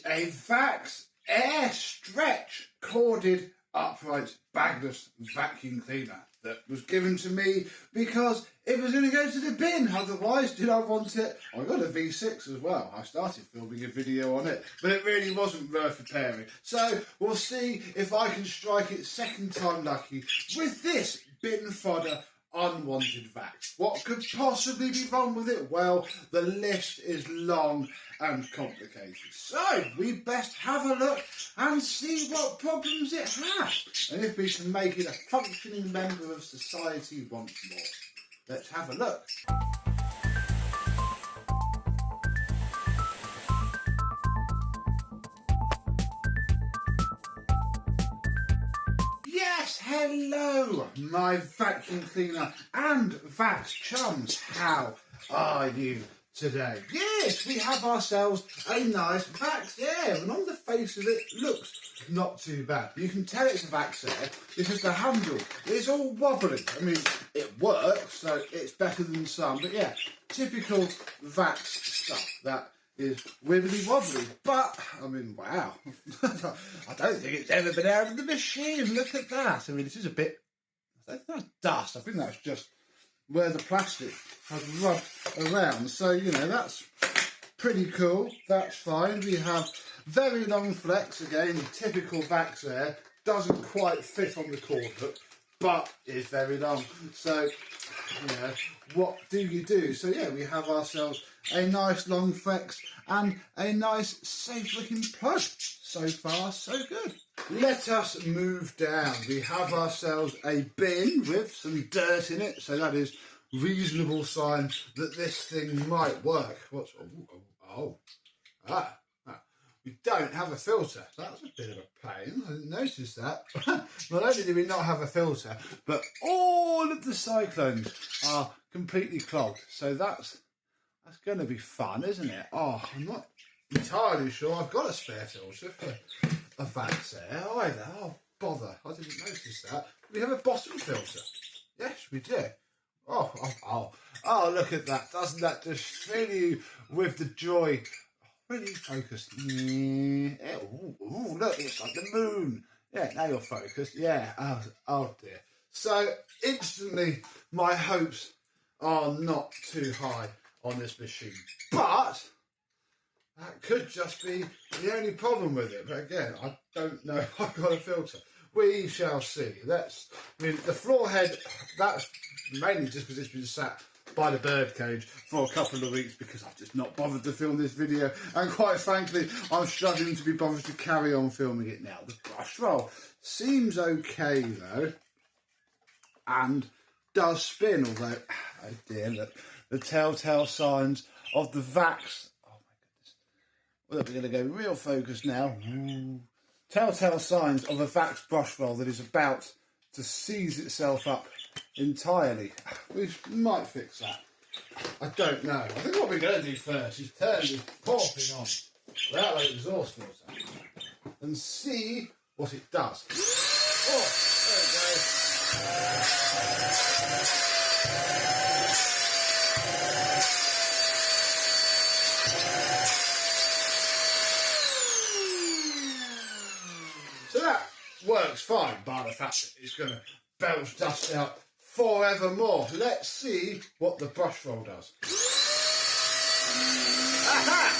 is a Vax Air Strech corded upright bagless vacuum cleaner that was given to me because it was going to go to the bin. Otherwise, did I want it? I got a V6 as well. I started filming a video on it, but it really wasn't worth repairing. So we'll see if I can strike it second time lucky with this bin fodder unwanted Vax. What could possibly be wrong with it? Well, the list is long and complicated. So we best have a look and see what problems it has, and if we can make it a functioning member of society once more. Let's have a look. Yes, hello, my vacuum cleaner and Vax chums. How are you today? Yes, we have ourselves a nice Vax Air, and on the face of it, looks not too bad. You can tell it's a Vax Air because the handle is all wobbly. I mean, it works, so it's better than some, but yeah, typical Vax stuff. That is wibbly wobbly, but I mean, wow. I don't think it's ever been out of the machine. Look at that. I mean, this is a bit, that's dust. I think that's just where the plastic has rubbed around. So, you know, that's pretty cool. That's fine. We have very long flex. Again, typical Vax Air. Doesn't quite fit on the cord hook, but is very long. So, you know, what do you do? So, yeah, we have ourselves a nice long flex and a nice safe looking plug. So far, so good. Let us move down. We have ourselves a bin with some dirt in it, so that is reasonable sign that this thing might work. What's we don't have a filter. That's a bit of a pain. I didn't notice that. Not only do we not have a filter, but all of the cyclones are completely clogged. So that's going to be fun, isn't it? Oh, I'm not entirely sure I've got a spare filter for a Vax Air either. Oh, bother. I didn't notice that. We have a bottom filter. Yes, we do. Oh, look at that. Doesn't that just fill you with the joy? Really focused. Oh, look, it's like the moon. Yeah, now you're focused. Yeah, oh dear. So, instantly, my hopes are not too high on this machine. But that could just be the only problem with it. But again, I don't know if I've got a filter. We shall see. I mean, the floor head, that's mainly just because it's been sat by the birdcage for a couple of weeks because I've just not bothered to film this video, and quite frankly I'm struggling to be bothered to carry on filming it now. The brush roll seems okay though and does spin, although oh dear, look, the telltale signs of the Vax. Oh my goodness, we're going to go real focus now. Telltale signs of a Vax brush roll that is about to seize itself up entirely. We might fix that. I don't know. I think what we're going to do first is turn this poor thing on without the exhaust filter and see what it does. Oh, there it goes. So that works fine, bar the fact that it's going to belch dust out forevermore. Let's see what the brush roll does. Aha!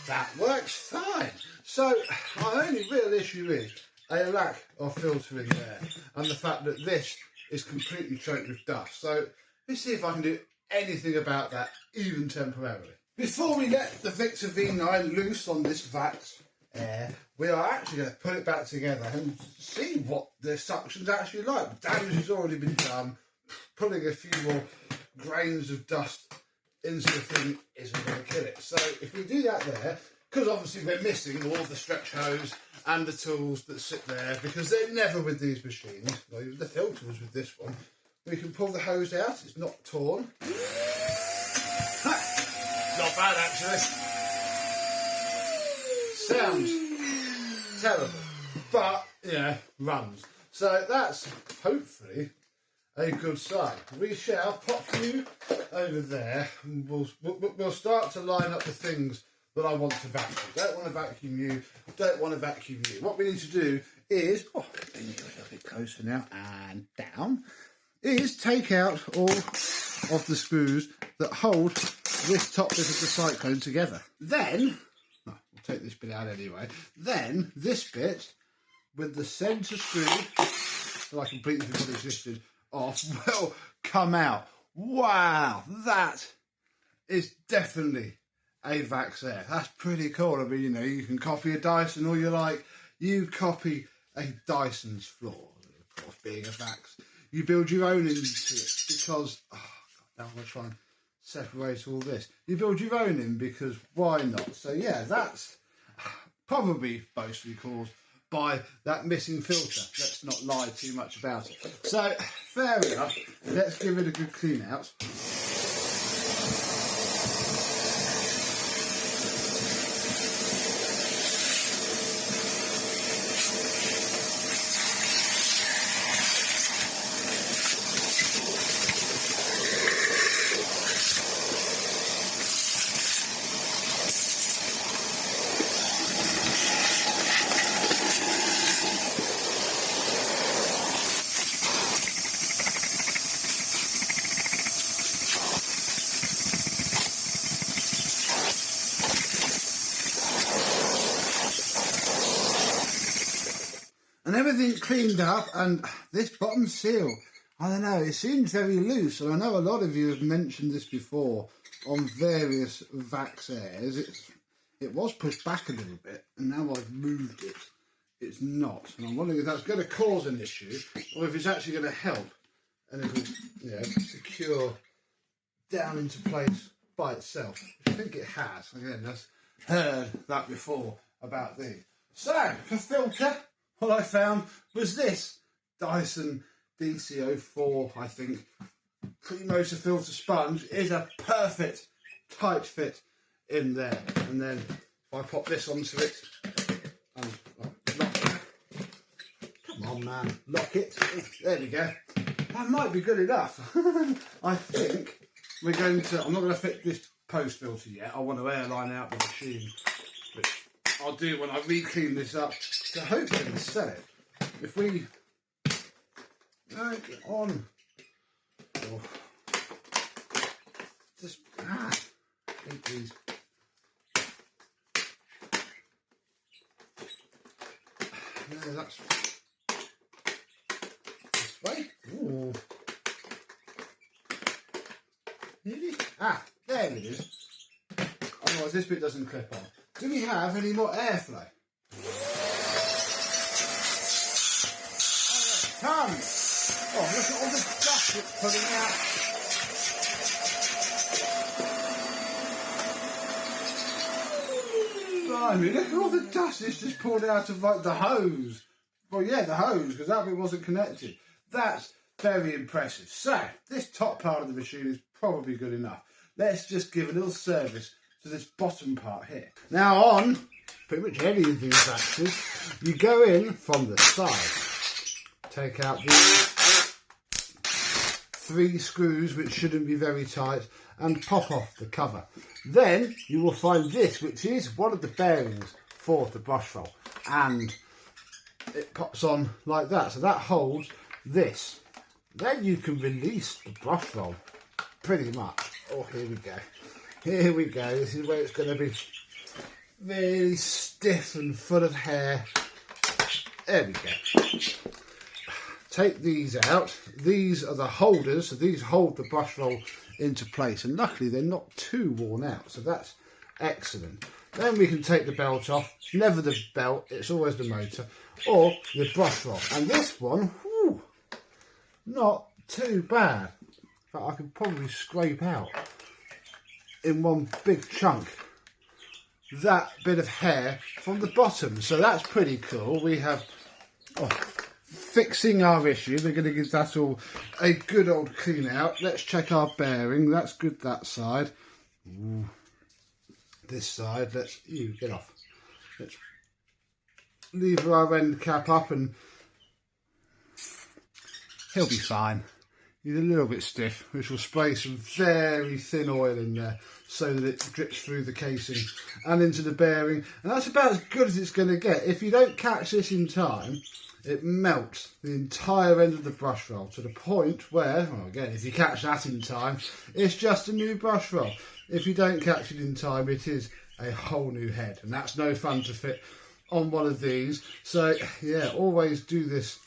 That works fine. So my only real issue is a lack of filter in there and the fact that this is completely choked with dust. So let's see if I can do anything about that, even temporarily. Before we let the Victor V9 loose on this Vax Air, we are actually going to put it back together and see what the suction's actually like. The damage has already been done. Putting a few more grains of dust into the thing isn't going to kill it. So if we do that there, because obviously we're missing all the stretch hose and the tools that sit there, because they're never with these machines. Well, the filter was with this one. We can pull the hose out, it's not torn. Not bad actually. Sounds terrible, but yeah, runs. So that's hopefully a good sign. We shall pop you over there and we'll start to line up the things that I want to vacuum. Don't want to vacuum you, don't want to vacuum you. What we need to do is, bring you a little bit closer now and down, is take out all of the screws that hold this top bit of the cyclone together. Then, we'll take this bit out anyway, then this bit with the centre screw, so I completely forgot it existed, off, will come out. Wow, that is definitely a Vax Air. That's pretty cool. I mean, you know, you can copy a Dyson all you like. You copy a Dyson's floor, of course, being a Vax. You build your own into it because, oh God, now I'm going to try and separate all this. You build your own in because why not? So yeah, that's probably mostly caused by that missing filter. Let's not lie too much about it. So fair enough, let's give it a good clean out. And everything cleaned up, and this bottom seal, I don't know, it seems very loose, and I know a lot of you have mentioned this before on various Vax Airs. It was pushed back a little bit, and now I've moved it, it's not. And I'm wondering if that's going to cause an issue, or if it's actually going to help, and it'll, you know, secure down into place by itself. I think it has. Again, I've heard that before about these. So, for filter, what I found was this Dyson DC04, I think, pre-motor filter sponge is a perfect tight fit in there. And then if I pop this onto it and lock it, come on man, lock it, there we go. That might be good enough. I think we're going to, I'm not going to fit this post filter yet, I want to airline out the machine, which I'll do when I re-clean this up to hopefully sell it. If we get on, just hate these. No, that's this way. Ooh. Really? There it is. Otherwise, this bit doesn't clip on. Do we have any more airflow? Tons! Oh, look at all the dust it's putting out. Blimey, look at all the dust it's just poured out of like the hose. Well, yeah, the hose, because that bit wasn't connected. That's very impressive. So, this top part of the machine is probably good enough. Let's just give a little service to this bottom part here. Now on pretty much any of these Vaxes, you go in from the side. Take out these 3 screws, which shouldn't be very tight, and pop off the cover. Then you will find this, which is one of the bearings for the brush roll, and it pops on like that. So that holds this. Then you can release the brush roll, pretty much. Oh, here we go. Here we go. This is where it's going to be really stiff and full of hair. There we go. Take these out. These are the holders, so these hold the brush roll into place, and luckily they're not too worn out, so that's excellent. Then we can take the belt off. Never the belt, it's always the motor, or the brush roll. And this one, whew, not too bad. In fact, I could probably scrape out in one big chunk that bit of hair from the bottom, so that's pretty cool. We have fixing our issue. We're going to give that all a good old clean out. Let's check our bearing. That's good, that side. Ooh. This side, let's get off. Let's lever our end cap up and he'll be fine. is a little bit stiff, which will spray some very thin oil in there so that it drips through the casing and into the bearing, and that's about as good as it's going to get. If you don't catch this in time, it melts the entire end of the brush roll to the point where, well, again, if you catch that in time, it's just a new brush roll. If you don't catch it in time, it is a whole new head, and that's no fun to fit on one of these. So yeah, always do this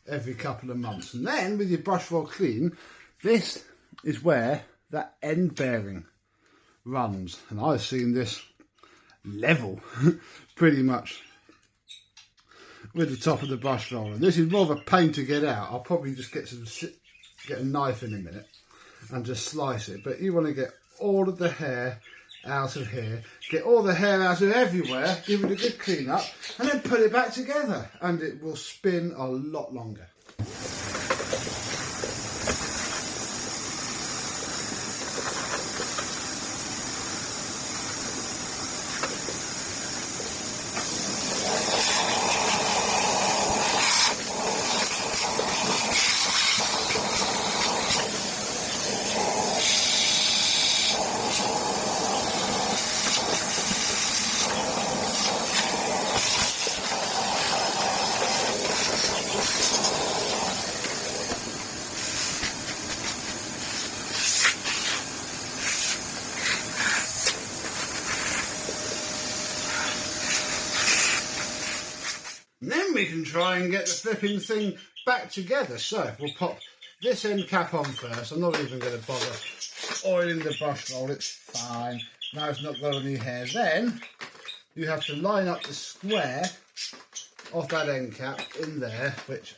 every couple of months. And then with your brush roll clean, this is where that end bearing runs, and I've seen this level pretty much with the top of the brush roller. This is more of a pain to get out. I'll probably just get a knife in a minute and just slice it, but you want to get all of the hair out of here, get all the hair out of everywhere, give it a good clean up, and then put it back together, and it will spin a lot longer. Then we can try and get the flipping thing back together. So we'll pop this end cap on first. I'm not even going to bother oiling the brush roll, it's fine. Now it's not got any hair. Then you have to line up the square of that end cap in there, which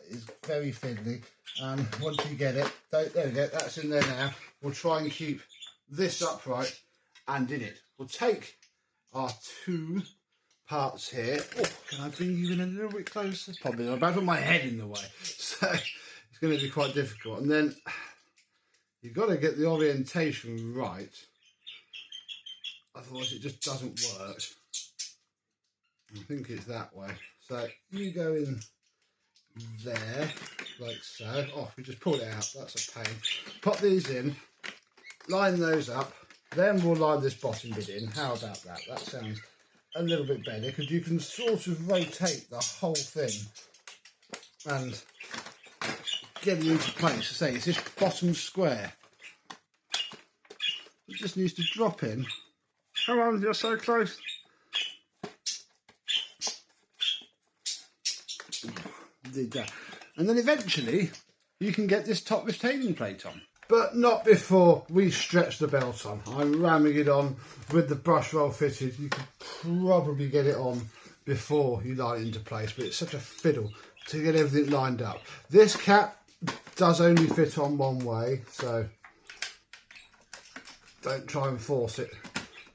is very fiddly. And once you get it, there we go, that's in there now. We'll try and keep this upright and in it. We'll take our two parts here. Oh, can I bring you in a little bit closer? Probably I'm about to put my head in the way, so it's going to be quite difficult. And then you've got to get the orientation right, otherwise it just doesn't work. I think it's that way. So you go in there like so. Oh, we just pulled it out, that's a pain. Pop these in, line those up, then we'll line this bottom bit in. How about that? That sounds a little bit better, because you can sort of rotate the whole thing and get it into place. So say it's this bottom square, it just needs to drop in. Come on, you're so close. Did that. And then eventually you can get this top retaining plate on, but not before we stretch the belt on. I'm ramming it on with the brush roll fitted. You can probably get it on before you line it into place, but it's such a fiddle to get everything lined up. This cap does only fit on one way, so don't try and force it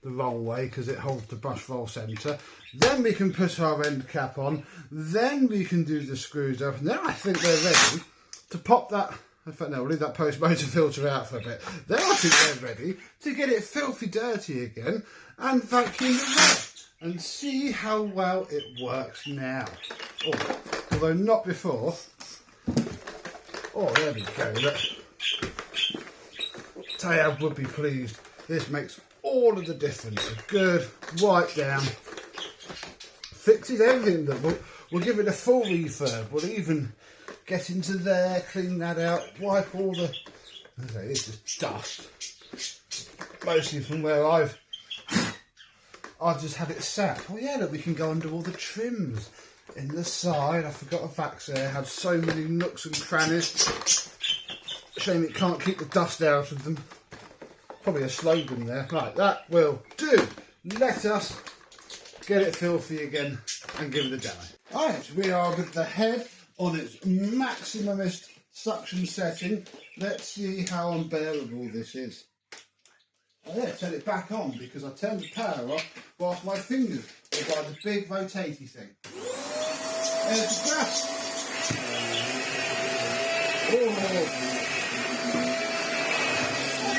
the wrong way, because it holds the brush roll centre. Then we can put our end cap on, then we can do the screws up, and then I think we're ready to pop that. In fact, no, we'll leave that post-motor filter out for a bit. Then I think we're ready to get it filthy dirty again and vacuum it out and see how well it works now. Oh, although not before. Oh, there we go. Look. Taya would be pleased. This makes all of the difference. A good wipe down. Fixes everything. We'll give it a full refurb. We'll even get into there, clean that out, wipe all the, okay, this is dust, mostly from where I've just had it sat. Oh yeah, look, we can go under all the trims in the side. I forgot a Vax Air had so many nooks and crannies. Shame it can't keep the dust out of them. Probably a slogan there. Right, that will do. Let us get it filthy again and give it a demo. Alright, we are with the head on its maximumist suction setting. Let's see how unbearable this is. Oh yeah, turn it back on, because I turned the power off whilst my fingers were by the big rotatey thing. There's the dust. Oh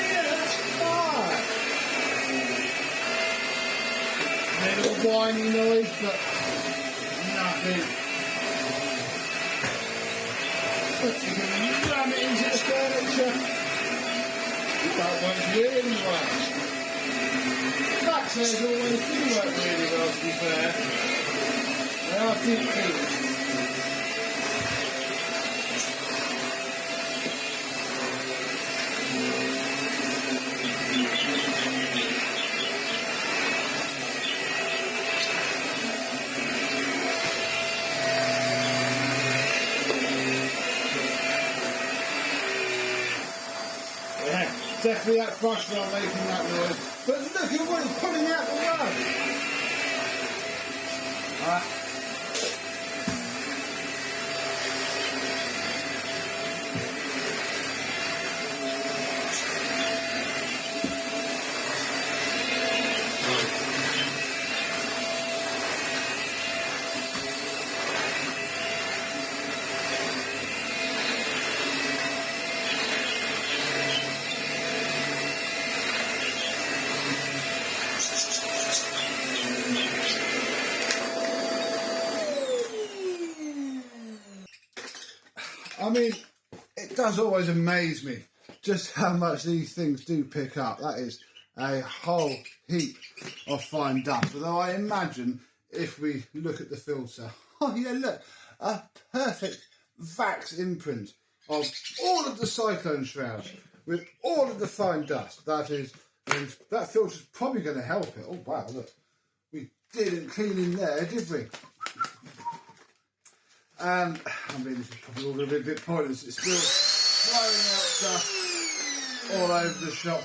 yeah, that's fine. Little whiny noise, but nothing. You can ram it into the that works really well. Vax Airs always do work really well, to be fair. They are deep cleaners. Definitely that brush not making that noise. But look at what it's pulling out the road. I mean, it does always amaze me just how much these things do pick up. That is a whole heap of fine dust. Although I imagine if we look at the filter, oh yeah, look, a perfect Vax imprint of all of the cyclone shrouds with all of the fine dust. That is, and that filter's probably going to help it. Oh wow, look, we didn't clean in there, did we? And I mean, this is probably all going to be a bit pointless. It's still blowing out stuff all over the shop.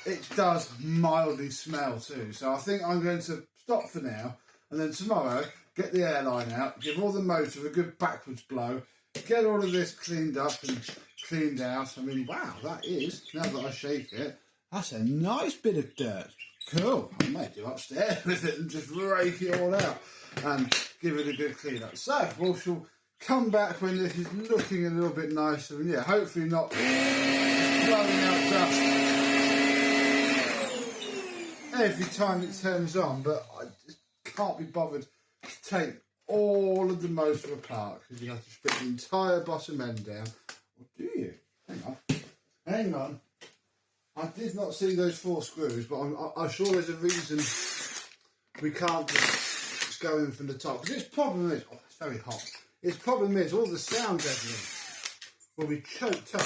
It does mildly smell too. So I think I'm going to stop for now, and then tomorrow get the airline out, give all the motor a good backwards blow, get all of this cleaned up and cleaned out. I mean, wow, that is, now that I shake it, that's a nice bit of dirt. Cool. I might do upstairs with it and just rake it all out and give it a good clean up. So we shall come back when this is looking a little bit nicer, and yeah, hopefully not blowing out dust every time it turns on. But I just can't be bothered to take all of the motor apart because you have to strip the entire bottom end down. Or do you? Hang on. I did not see those 4 screws, but I'm sure there's a reason we can't just go in from the top. Because its problem is, oh, it's very hot. Its problem is all the sound deadening will be choked up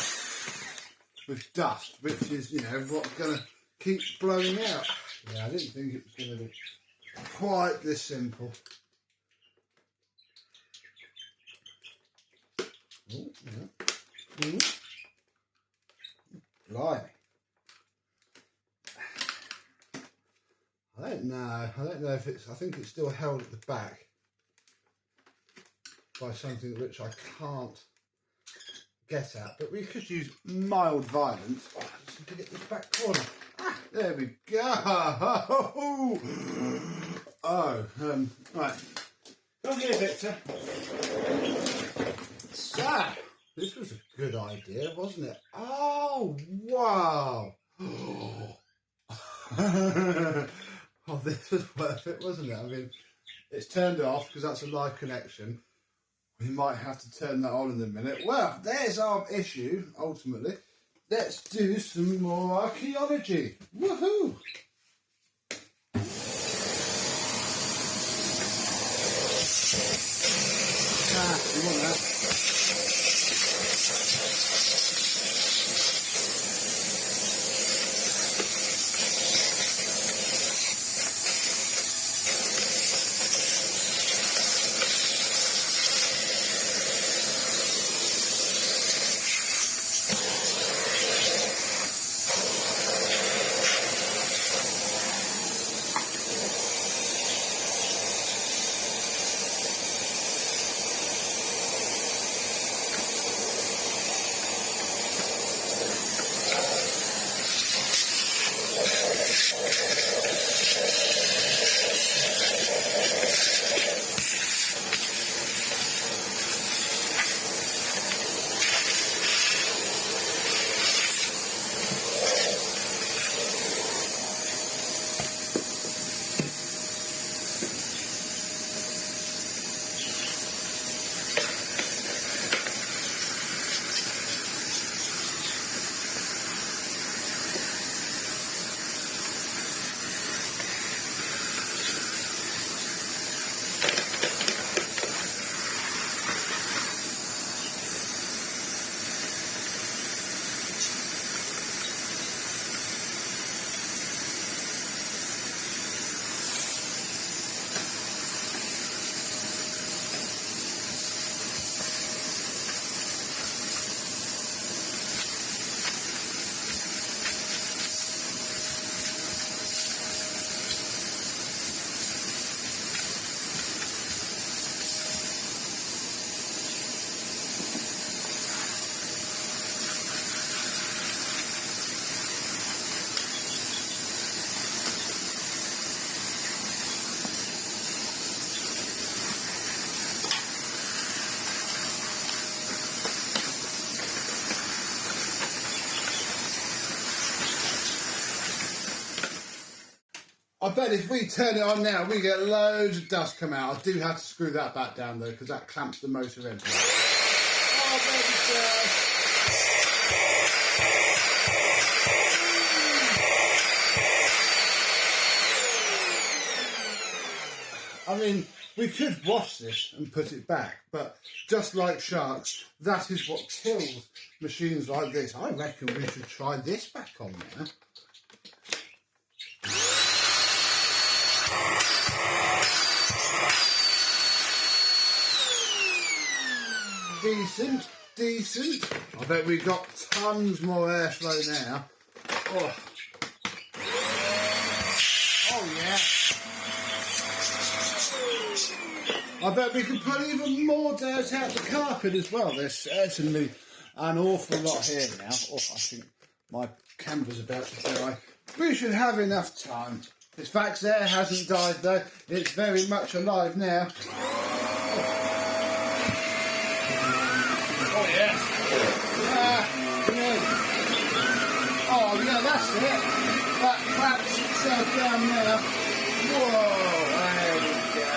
with dust, which is, you know, what's going to keep blowing out. Yeah, I didn't think it was going to be quite this simple. Oh, yeah. Ooh. Blimey. I don't know if it's, I think it's still held at the back by something which I can't get at, but we could use mild violence. Oh, I just need to get this back corner. Ah, there we go. Oh, right. Come here, Victor. So, this was a good idea, wasn't it? Oh, wow. Oh, this was worth it, wasn't it? I mean, it's turned off because that's a live connection. We might have to turn that on in a minute. Well, there's our issue, ultimately. Let's do some more archaeology. Woohoo! You want that? I bet if we turn it on now, we get loads of dust come out. I do have to screw that back down though, because that clamps the motor in. Oh, baby dust. I mean, we could wash this and put it back, but just like sharks, that is what kills machines like this. I reckon we should try this back on there. Decent, decent. I bet we've got tons more airflow now. Oh, oh yeah. I bet we can put even more dirt out the carpet as well. There's certainly an awful lot here now. Oh, I think my camera's about to die. We should have enough time. This Vax Air hasn't died though. It's very much alive now. Oh yeah. Yeah. Oh yeah, that's it. That claps itself down there. Whoa, there we go.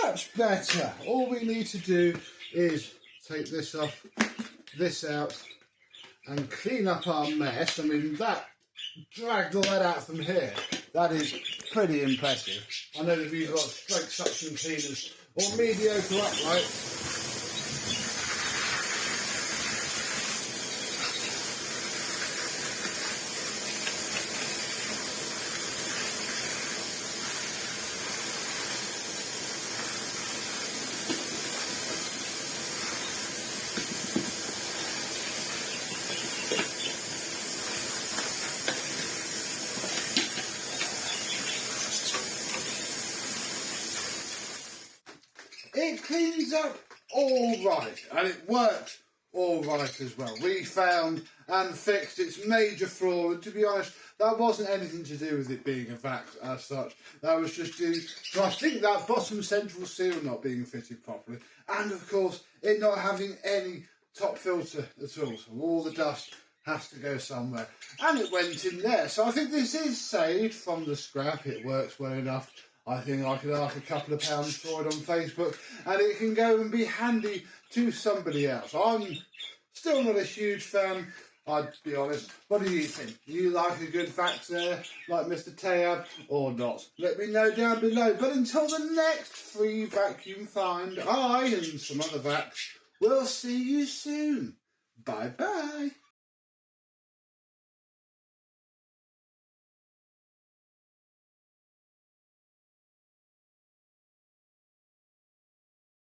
Much better. All we need to do is take this off, this out, and clean up our mess. I mean, that dragged all that out from here. That is pretty impressive. I know that we've got straight suction cleaners or mediocre upright. It cleans up all right, and it works all right as well. We found and fixed its major flaw, and to be honest, that wasn't anything to do with it being a Vax as such. That was just due to, I think, that bottom central seal not being fitted properly, and of course, it not having any top filter at all. So all the dust has to go somewhere, and it went in there. So I think this is saved from the scrap. It works well enough. I think I could ask a couple of pounds for it on Facebook, and it can go and be handy to somebody else. I'm still not a huge fan, I'd be honest. What do you think? Do you like a good Vax Air like Mr. Tayab or not? Let me know down below. But until the next free vacuum find, I and some other Vax will see you soon. Bye bye.